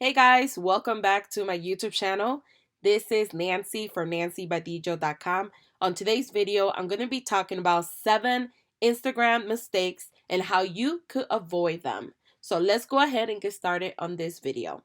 Hey guys, welcome back to my YouTube channel. This is Nancy from nancybadijo.com. On today's video, I'm going to be talking about 7 Instagram mistakes and how you could avoid them. So let's go ahead and get started on this video.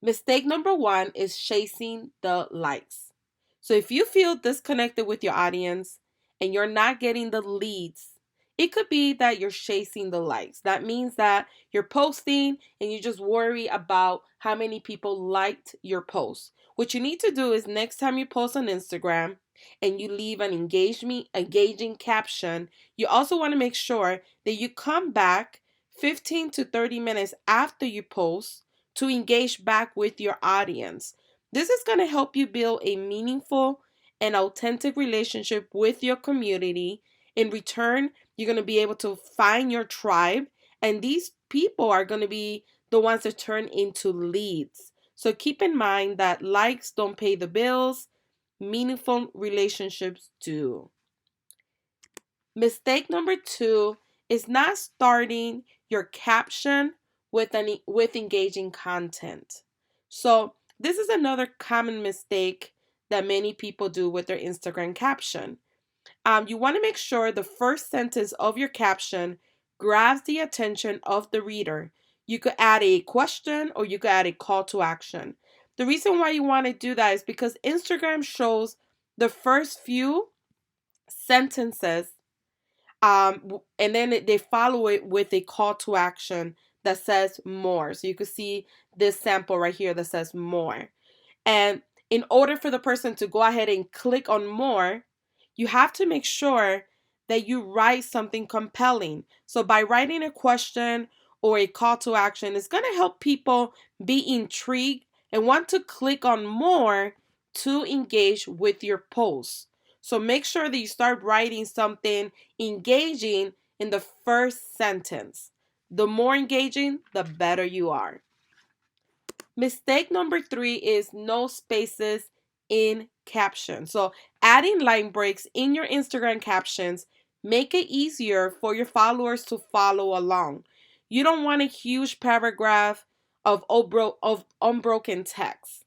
Mistake number 1 is chasing the likes. So if you feel disconnected with your audience and you're not getting the leads, it could be that you're chasing the likes. That means that you're posting and you just worry about how many people liked your post. What you need to do is next time you post on Instagram and you leave an engaging caption, you also want to make sure that you come back 15 to 30 minutes after you post to engage back with your audience. This is going to help you build a meaningful and authentic relationship with your community. In return, you're going to be able to find your tribe, and these people are going to be the ones that turn into leads. So keep in mind that likes don't pay the bills, meaningful relationships do. Mistake number 2 is not starting your caption with engaging content. So this is another common mistake that many people do with their Instagram caption. You want to make sure the first sentence of your caption grabs the attention of the reader. You could add a question or you could add a call to action. The reason why you want to do that is because Instagram shows the first few sentences, and then they follow it with a call to action that says more. So you can see this sample right here that says more. And in order for the person to go ahead and click on more, you have to make sure that you write something compelling. So by writing a question or a call to action, it's going to help people be intrigued and want to click on more to engage with your post. So make sure that you start writing something engaging in the first sentence. The more engaging, the better you are. Mistake number 3 is no spaces in caption. So adding line breaks in your Instagram captions make it easier for your followers to follow along. You don't want a huge paragraph of unbroken text.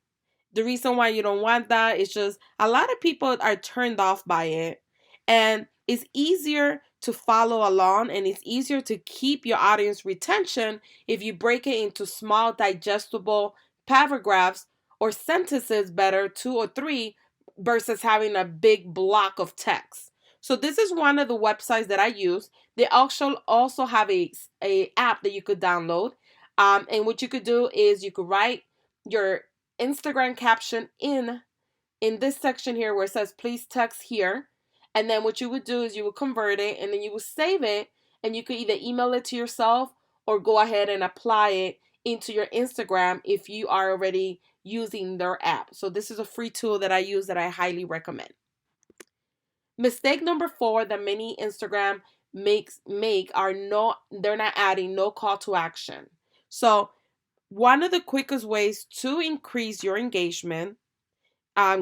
The reason why you don't want that is just a lot of people are turned off by it, and it's easier to follow along and it's easier to keep your audience retention if you break it into small digestible paragraphs or sentences, better 2 or 3, versus having a big block of text. So this is one of the websites that I use. They also have a app that you could download, and what you could do is you could write your Instagram caption in this section here where it says please text here, and then what you would do is you would convert it and then you would save it, and you could either email it to yourself or go ahead and apply it into your Instagram if you are already using their app. So this is a free tool that I use that I highly recommend. Mistake number 4 that many Instagram make are they're not adding no call to action. So one of the quickest ways to increase your engagement,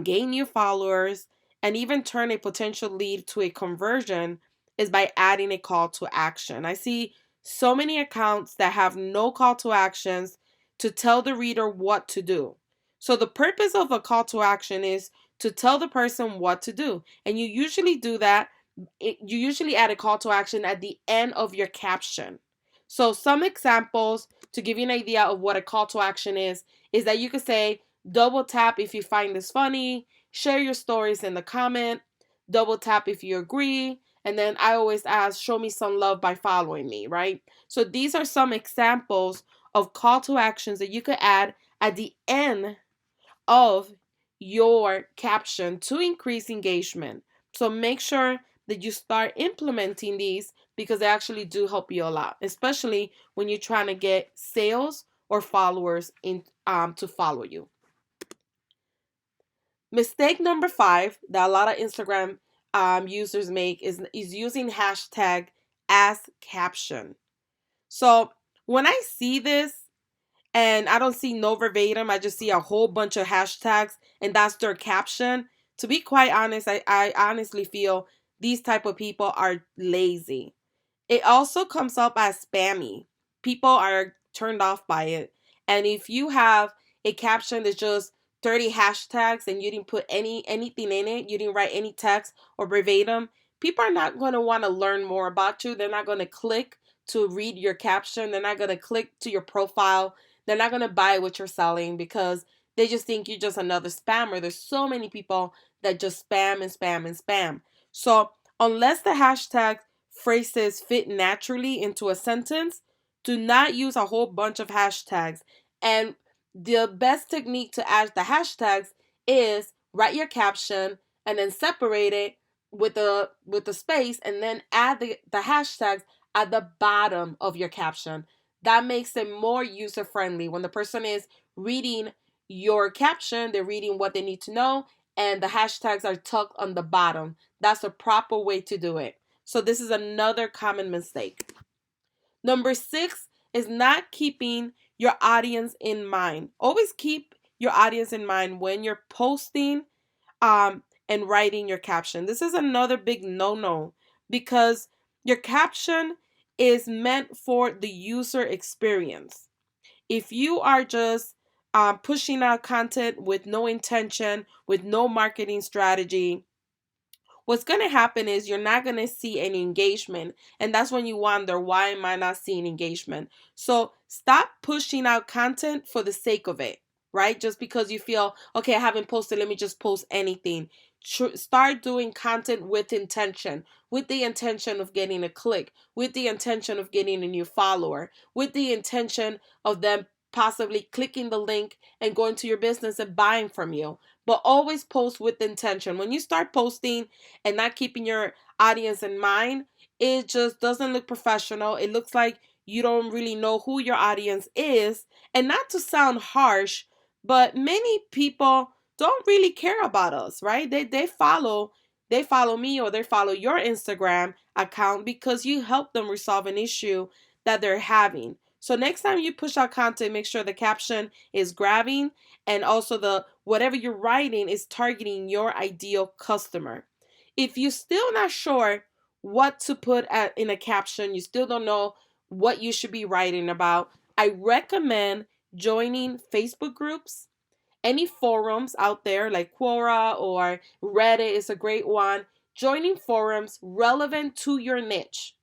gain new followers, and even turn a potential lead to a conversion is by adding a call to action. I see so many accounts that have no call to actions to tell the reader what to do. So the purpose of a call to action is to tell the person what to do. And you usually do that, you usually add a call to action at the end of your caption. So some examples to give you an idea of what a call to action is that you could say, double tap if you find this funny, share your stories in the comment, double tap if you agree, and then I always ask, show me some love by following me, right? So these are some examples of call to actions that you could add at the end of your caption to increase engagement. So make sure that you start implementing these because they actually do help you a lot, especially when you're trying to get sales or followers in to follow you. Mistake number 5 that a lot of Instagram users make is using hashtag as caption. So when I see this and I don't see no verbatim, I just see a whole bunch of hashtags and that's their caption. To be quite honest, I honestly feel these type of people are lazy. It also comes up as spammy. People are turned off by it. And if you have a caption that's just 30 hashtags and you didn't put anything in it, you didn't write any text or verbatim, people are not going to want to learn more about you. They're not going to click to read your caption. They're not going to click to your profile. They're not going to buy what you're selling because they just think you're just another spammer. There's so many people that just spam and spam and spam. So unless the hashtag phrases fit naturally into a sentence, do not use a whole bunch of hashtags. And the best technique to add the hashtags is write your caption and then separate it with the space and then add the hashtags at the bottom of your caption. That makes it more user friendly. When the person is reading your caption, they're reading what they need to know, and the hashtags are tucked on the bottom. That's a proper way to do it. So this is another common mistake. Number 6 is not keeping your audience in mind. Always keep your audience in mind when you're posting and writing your caption. This is another big no-no because your caption is meant for the user experience. If you are just pushing out content with no intention, with no marketing strategy, what's going to happen is you're not going to see any engagement. And that's when you wonder, why am I not seeing engagement? So stop pushing out content for the sake of it, right? Just because you feel, okay, I haven't posted, let me just post anything. Start doing content with intention, with the intention of getting a click, with the intention of getting a new follower, with the intention of them possibly clicking the link and going to your business and buying from you. But always post with intention. When you start posting and not keeping your audience in mind, it just doesn't look professional. It looks like you don't really know who your audience is. And not to sound harsh, but many people don't really care about us, right? They follow me or they follow your Instagram account because you help them resolve an issue that they're having. So next time you push out content, make sure the caption is grabbing and also the whatever you're writing is targeting your ideal customer. If you're still not sure what to put in a caption, you still don't know what you should be writing about, I recommend joining Facebook groups. Any forums out there like Quora or Reddit is a great one. Joining forums relevant to your niche.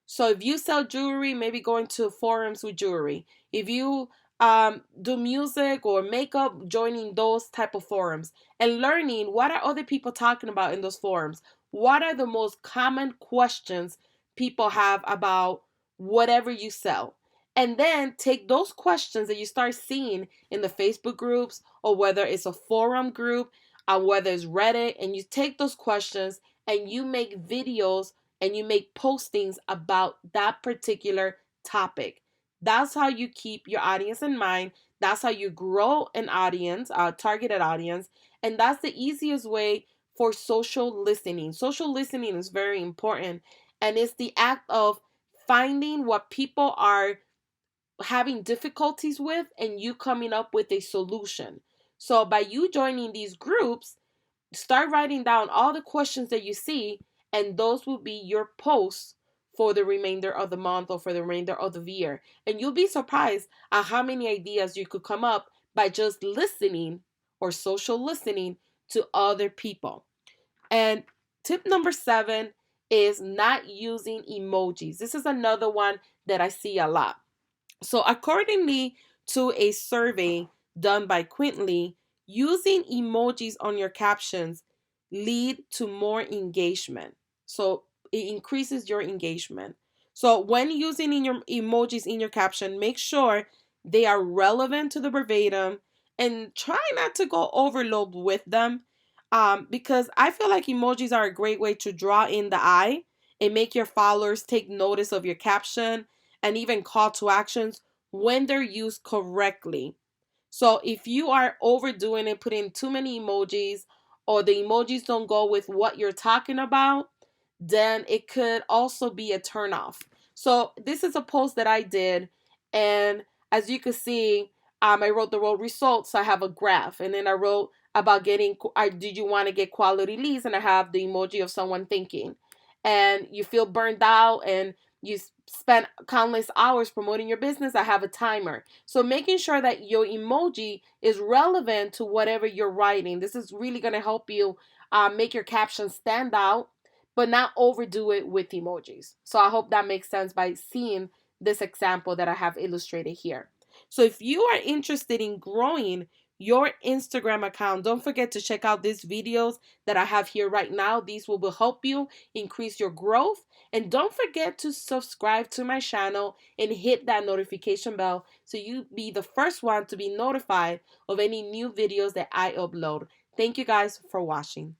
So if you sell jewelry, maybe going to forums with jewelry. If you do music or makeup, joining those type of forums and learning what are other people talking about in those forums. What are the most common questions people have about whatever you sell? And then take those questions that you start seeing in the Facebook groups or whether it's a forum group, whether it's Reddit, and you take those questions and you make videos and you make postings about that particular topic. That's how you keep your audience in mind. That's how you grow an audience, a targeted audience. And that's the easiest way for social listening. Social listening is very important. And it's the act of finding what people are having difficulties with and you coming up with a solution. So by you joining these groups, start writing down all the questions that you see, and those will be your posts for the remainder of the month or for the remainder of the year. And you'll be surprised at how many ideas you could come up by just listening or social listening to other people. And tip number 7 is not using emojis. This is another one that I see a lot. So, accordingly to a survey done by Quintly, using emojis on your captions lead to more engagement. So, it increases your engagement. So, when using in your emojis in your caption, make sure they are relevant to the verbatim and try not to go overload with them. Because I feel like emojis are a great way to draw in the eye and make your followers take notice of your caption and even call to actions when they're used correctly. So if you are overdoing it, putting too many emojis, or the emojis don't go with what you're talking about, then it could also be a turnoff. So this is a post that I did, and as you can see, I wrote the word results. So I have a graph, and then I wrote about did you want to get quality leads, and I have the emoji of someone thinking, and you feel burned out, and you spend countless hours promoting your business, I have a timer. So making sure that your emoji is relevant to whatever you're writing. This is really going to help you make your captions stand out, but not overdo it with emojis. So I hope that makes sense by seeing this example that I have illustrated here. So if you are interested in growing your Instagram account, don't forget to check out these videos that I have here right now. These will help you increase your growth. And don't forget to subscribe to my channel and hit that notification bell so you be the first one to be notified of any new videos that I upload. Thank you guys for watching.